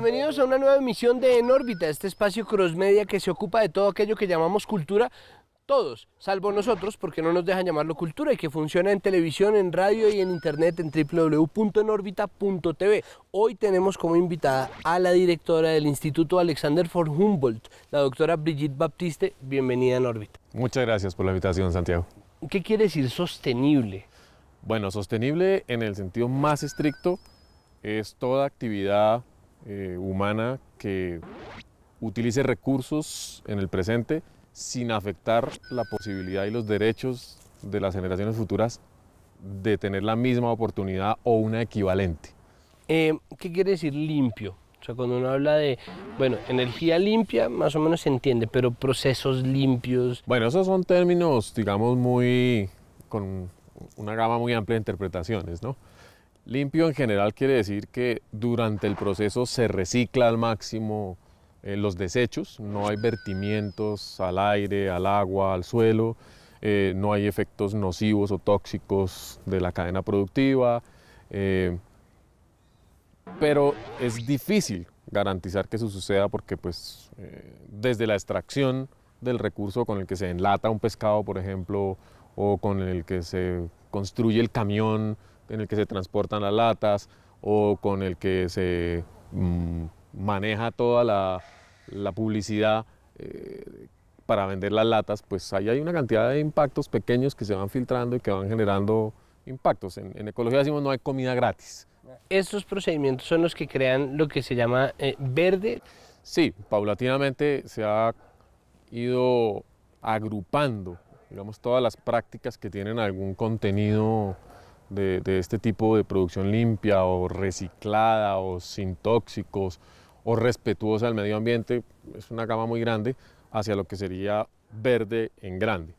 Bienvenidos a una nueva emisión de En órbita, este espacio crossmedia que se ocupa de todo aquello que llamamos cultura, todos, salvo nosotros, porque no nos dejan llamarlo cultura, y que funciona en televisión, en radio y en internet en www.enorbita.tv. Hoy tenemos como invitada a la directora del Instituto Alexander von Humboldt, la doctora Brigitte Baptiste. Bienvenida en órbita. Muchas gracias por la invitación, Santiago. ¿Qué quiere decir sostenible? Bueno, sostenible en el sentido más estricto es toda actividad humana que utilice recursos en el presente sin afectar la posibilidad y los derechos de las generaciones futuras de tener la misma oportunidad o una equivalente. ¿Qué quiere decir limpio? O sea, cuando uno habla de, bueno, energía limpia, más o menos se entiende, pero procesos limpios. Bueno, esos son términos, digamos, con una gama muy amplia de interpretaciones, ¿no? Limpio en general quiere decir que durante el proceso se recicla al máximo los desechos, no hay vertimientos al aire, al agua, al suelo, no hay efectos nocivos o tóxicos de la cadena productiva, pero es difícil garantizar que eso suceda porque pues, desde la extracción del recurso con el que se enlata un pescado, por ejemplo, o con el que se construye el camión en el que se transportan las latas, o con el que se maneja toda la publicidad para vender las latas, pues ahí hay una cantidad de impactos pequeños que se van filtrando y que van generando impactos. En ecología decimos no hay comida gratis. ¿Estos procedimientos son los que crean lo que se llama verde? Sí, paulatinamente se ha ido agrupando, digamos, todas las prácticas que tienen algún contenido de este tipo de producción limpia o reciclada o sin tóxicos o respetuosa del medio ambiente. Es una gama muy grande hacia lo que sería verde en grande.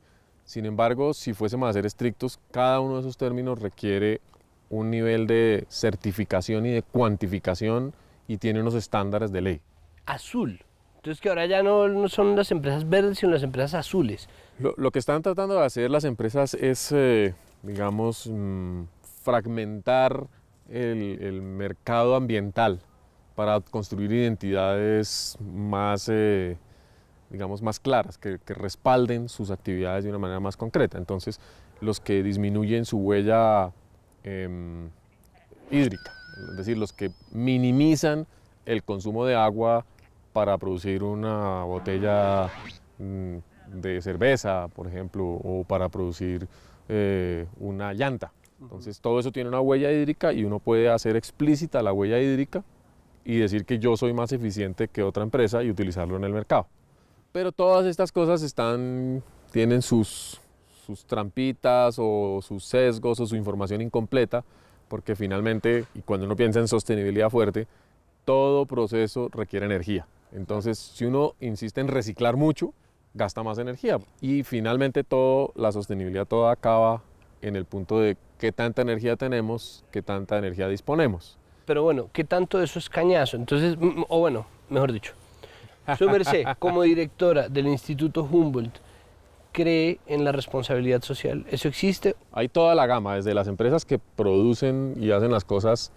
Sin embargo, si fuésemos a ser estrictos, cada uno de esos términos requiere un nivel de certificación y de cuantificación y tiene unos estándares de ley. Azul. Entonces que ahora ya no son las empresas verdes, sino las empresas azules. Lo que están tratando de hacer las empresas es, digamos, fragmentar el mercado ambiental para construir identidades más, digamos, más claras, que respalden sus actividades de una manera más concreta. Entonces, los que disminuyen su huella hídrica, es decir, los que minimizan el consumo de agua para producir una botella de cerveza, por ejemplo, o para producir una llanta. Entonces todo eso tiene una huella hídrica y uno puede hacer explícita la huella hídrica y decir que yo soy más eficiente que otra empresa y utilizarlo en el mercado. Pero todas estas cosas tienen sus trampitas o sus sesgos o su información incompleta, porque finalmente, y cuando uno piensa en sostenibilidad fuerte, todo proceso requiere energía. Entonces, si uno insiste en reciclar mucho, gasta más energía. Y finalmente la sostenibilidad toda acaba en el punto de qué tanta energía tenemos, qué tanta energía disponemos. Pero bueno, ¿qué tanto de eso es cañazo? Entonces, o bueno, mejor dicho, su merced, como directora del Instituto Humboldt, ¿cree en la responsabilidad social? ¿Eso existe? Hay toda la gama, desde las empresas que producen y hacen las cosas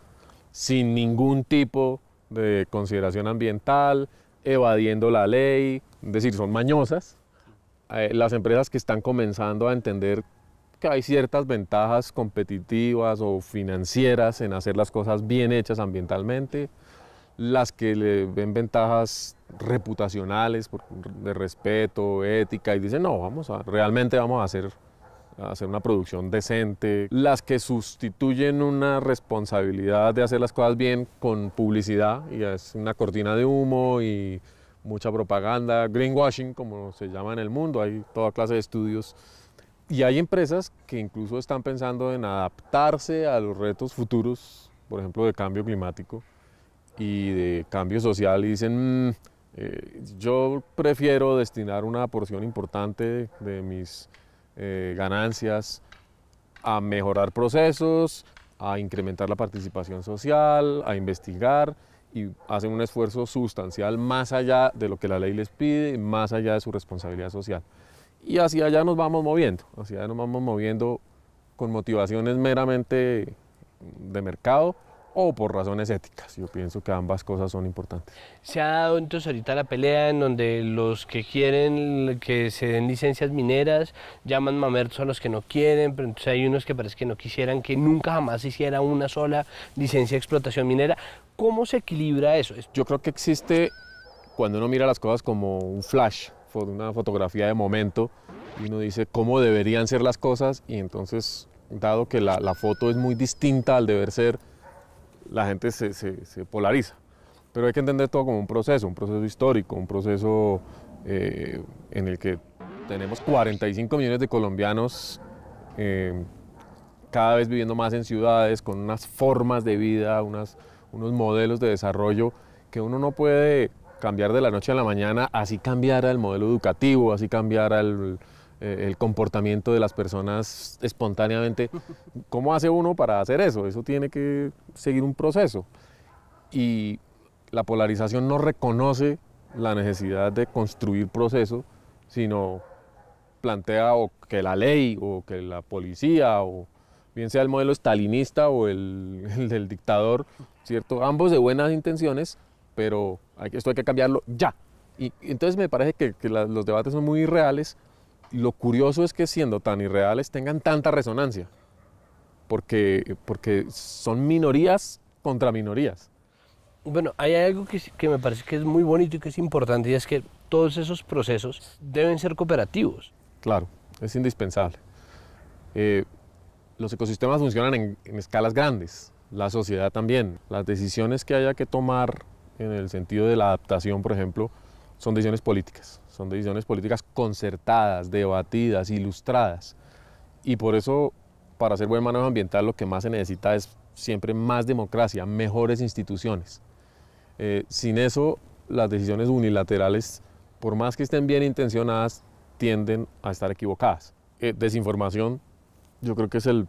sin ningún tipo de consideración ambiental, evadiendo la ley, es decir, son mañosas. Las empresas que están comenzando a entender que hay ciertas ventajas competitivas o financieras en hacer las cosas bien hechas ambientalmente, las que le ven ventajas reputacionales, de respeto, ética, y dicen, no, realmente vamos a hacer una producción decente, las que sustituyen una responsabilidad de hacer las cosas bien con publicidad, y es una cortina de humo y mucha propaganda, greenwashing, como se llama en el mundo, hay toda clase de estudios. Y hay empresas que incluso están pensando en adaptarse a los retos futuros, por ejemplo, de cambio climático y de cambio social, y dicen, yo prefiero destinar una porción importante de mis ganancias a mejorar procesos, a incrementar la participación social, a investigar, y hacen un esfuerzo sustancial más allá de lo que la ley les pide, más allá de su responsabilidad social. Y hacia allá nos vamos moviendo, con motivaciones meramente de mercado o por razones éticas. Yo pienso que ambas cosas son importantes. Se ha dado entonces ahorita la pelea en donde los que quieren que se den licencias mineras llaman mamertos a los que no quieren, pero entonces hay unos que parece que no quisieran que nunca jamás se hiciera una sola licencia de explotación minera. ¿Cómo se equilibra eso? Yo creo que existe, cuando uno mira las cosas como un flash, una fotografía de momento, y uno dice cómo deberían ser las cosas, y entonces, dado que la foto es muy distinta al deber ser, la gente se polariza. Pero hay que entender todo como un proceso histórico, un proceso en el que tenemos 45 millones de colombianos cada vez viviendo más en ciudades, con unas formas de vida, unos modelos de desarrollo que uno no puede cambiar de la noche a la mañana, así cambiara el modelo educativo, así cambiara el comportamiento de las personas espontáneamente. ¿Cómo hace uno para hacer eso? Eso tiene que seguir un proceso. Y la polarización no reconoce la necesidad de construir proceso, sino plantea o que la ley o que la policía, o bien sea el modelo stalinista o el del dictador, ¿cierto? Ambos de buenas intenciones, pero esto hay que cambiarlo ya. Y entonces me parece que los debates son muy irreales. Lo curioso es que siendo tan irreales tengan tanta resonancia, porque son minorías contra minorías. Bueno, hay algo que me parece que es muy bonito y que es importante, y es que todos esos procesos deben ser cooperativos. Claro, es indispensable. Los ecosistemas funcionan en escalas grandes, la sociedad también. Las decisiones que haya que tomar en el sentido de la adaptación, por ejemplo, son decisiones políticas concertadas, debatidas, ilustradas. Y por eso, para hacer buen manejo ambiental, lo que más se necesita es siempre más democracia, mejores instituciones. Sin eso, las decisiones unilaterales, por más que estén bien intencionadas, tienden a estar equivocadas. Desinformación, yo creo que es el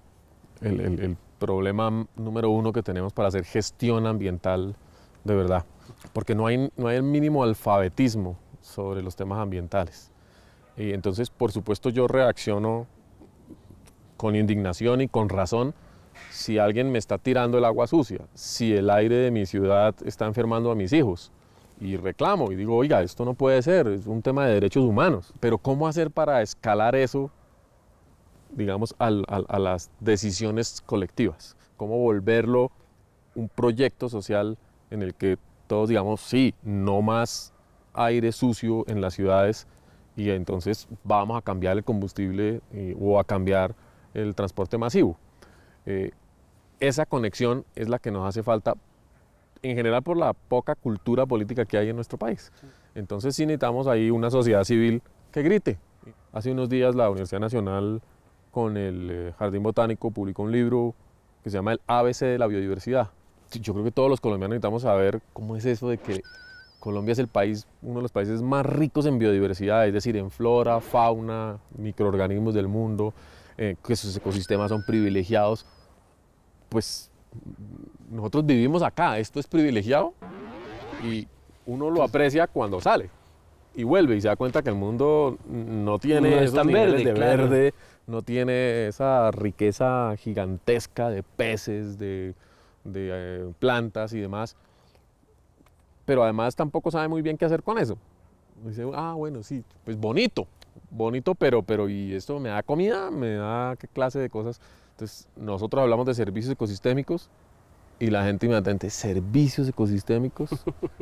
problema número uno que tenemos para hacer gestión ambiental de verdad, porque no hay el mínimo alfabetismo sobre los temas ambientales. Y entonces, por supuesto, yo reacciono con indignación y con razón si alguien me está tirando el agua sucia, si el aire de mi ciudad está enfermando a mis hijos, y reclamo y digo, oiga, esto no puede ser, es un tema de derechos humanos. Pero ¿cómo hacer para escalar eso, digamos, a las decisiones colectivas? ¿Cómo volverlo un proyecto social en el que todos digamos, sí, no más aire sucio en las ciudades, y entonces vamos a cambiar el combustible o a cambiar el transporte masivo? Esa conexión es la que nos hace falta, en general por la poca cultura política que hay en nuestro país. Entonces sí necesitamos ahí una sociedad civil que grite. Hace unos días la Universidad Nacional con el Jardín Botánico publicó un libro que se llama El ABC de la biodiversidad. Yo creo que todos los colombianos necesitamos saber cómo es eso de que Colombia es uno de los países más ricos en biodiversidad, es decir, en flora, fauna, microorganismos del mundo, que sus ecosistemas son privilegiados. Pues nosotros vivimos acá, esto es privilegiado, y uno lo aprecia cuando sale y vuelve y se da cuenta que el mundo no tiene esos niveles de verde, no tiene esa riqueza gigantesca de peces, de plantas y demás, pero además tampoco sabe muy bien qué hacer con eso. Dice, bueno, sí, pues bonito, pero ¿y esto me da comida? ¿Me da qué clase de cosas? Entonces nosotros hablamos de servicios ecosistémicos y la gente inmediatamente, ¿servicios ecosistémicos?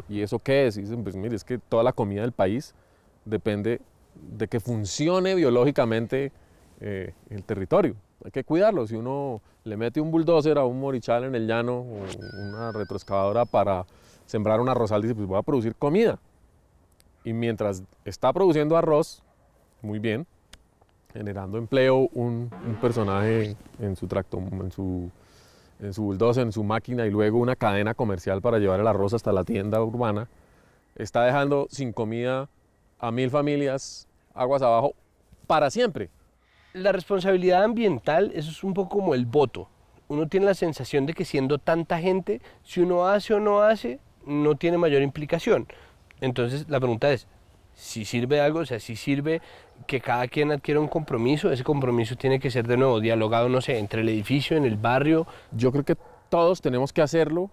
¿Y eso qué es? Y dicen, pues mire, es que toda la comida del país depende de que funcione biológicamente el territorio. Hay que cuidarlo. Si uno le mete un bulldozer a un morichal en el llano o una retroexcavadora para sembrar un arrozal, dice, pues voy a producir comida. Y mientras está produciendo arroz, muy bien, generando empleo, un personaje en su tractor, en su bulldozer, en su máquina, y luego una cadena comercial para llevar el arroz hasta la tienda urbana, está dejando sin comida a 1000 familias aguas abajo para siempre. La responsabilidad ambiental, eso es un poco como el voto. Uno tiene la sensación de que siendo tanta gente, si uno hace o no hace, no tiene mayor implicación. Entonces la pregunta es, si sirve algo, o sea, si sirve que cada quien adquiera un compromiso, ese compromiso tiene que ser de nuevo dialogado, no sé, entre el edificio, en el barrio. Yo creo que todos tenemos que hacerlo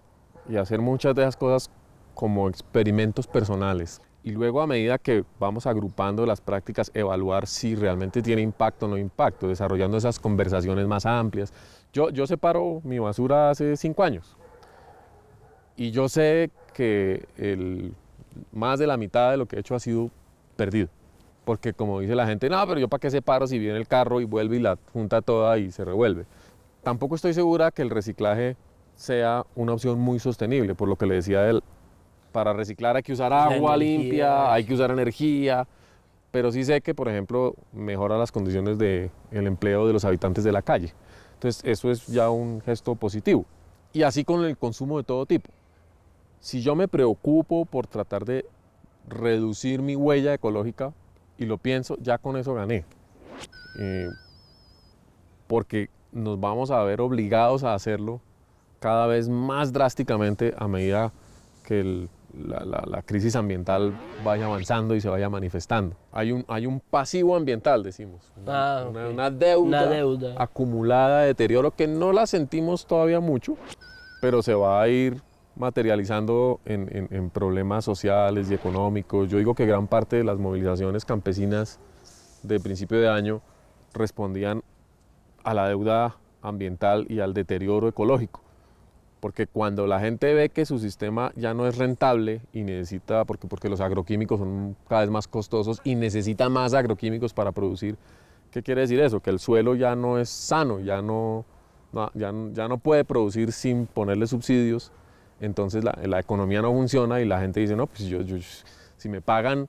y hacer muchas de esas cosas como experimentos personales. Y luego, a medida que vamos agrupando las prácticas, evaluar si realmente tiene impacto o no impacto, desarrollando esas conversaciones más amplias. Yo separo mi basura hace 5 años y yo sé que más de la mitad de lo que he hecho ha sido perdido. Porque como dice la gente, no, pero yo para qué separo si viene el carro y vuelve y la junta toda y se revuelve. Tampoco estoy segura que el reciclaje sea una opción muy sostenible, por lo que le decía él. Para reciclar hay que usar agua limpia, hay que usar energía, pero sí sé que, por ejemplo, mejora las condiciones del empleo de los habitantes de la calle. Entonces, eso es ya un gesto positivo. Y así con el consumo de todo tipo. Si yo me preocupo por tratar de reducir mi huella ecológica y lo pienso, ya con eso gané. Porque nos vamos a ver obligados a hacerlo cada vez más drásticamente a medida que la crisis ambiental vaya avanzando y se vaya manifestando. Hay un pasivo ambiental, decimos, una deuda acumulada de deterioro que no la sentimos todavía mucho, pero se va a ir materializando en problemas sociales y económicos. Yo digo que gran parte de las movilizaciones campesinas de principio de año respondían a la deuda ambiental y al deterioro ecológico. Porque cuando la gente ve que su sistema ya no es rentable y necesita, porque los agroquímicos son cada vez más costosos y necesita más agroquímicos para producir, ¿qué quiere decir eso? Que el suelo ya no es sano, ya no puede producir sin ponerle subsidios, entonces la economía no funciona y la gente dice, no, pues si me pagan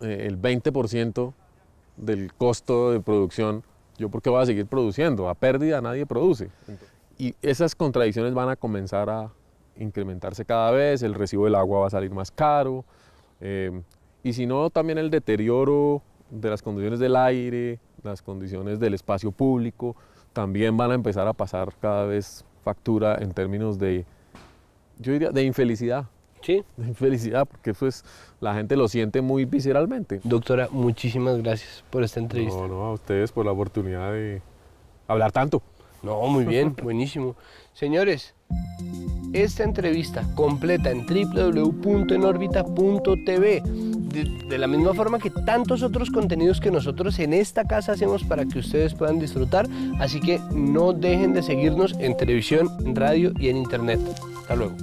el 20% del costo de producción, ¿yo por qué voy a seguir produciendo? A pérdida nadie produce. Y esas contradicciones van a comenzar a incrementarse cada vez, el recibo del agua va a salir más caro, y si no, también el deterioro de las condiciones del aire, las condiciones del espacio público, también van a empezar a pasar cada vez factura en términos de, yo diría, de infelicidad. Sí. De infelicidad, porque eso la gente lo siente muy visceralmente. Doctora, muchísimas gracias por esta entrevista. No, a ustedes por la oportunidad de hablar tanto. No, muy bien, buenísimo. Señores, esta entrevista completa en www.enorbita.tv, de la misma forma que tantos otros contenidos que nosotros en esta casa hacemos para que ustedes puedan disfrutar, así que no dejen de seguirnos en televisión, en radio y en internet. Hasta luego.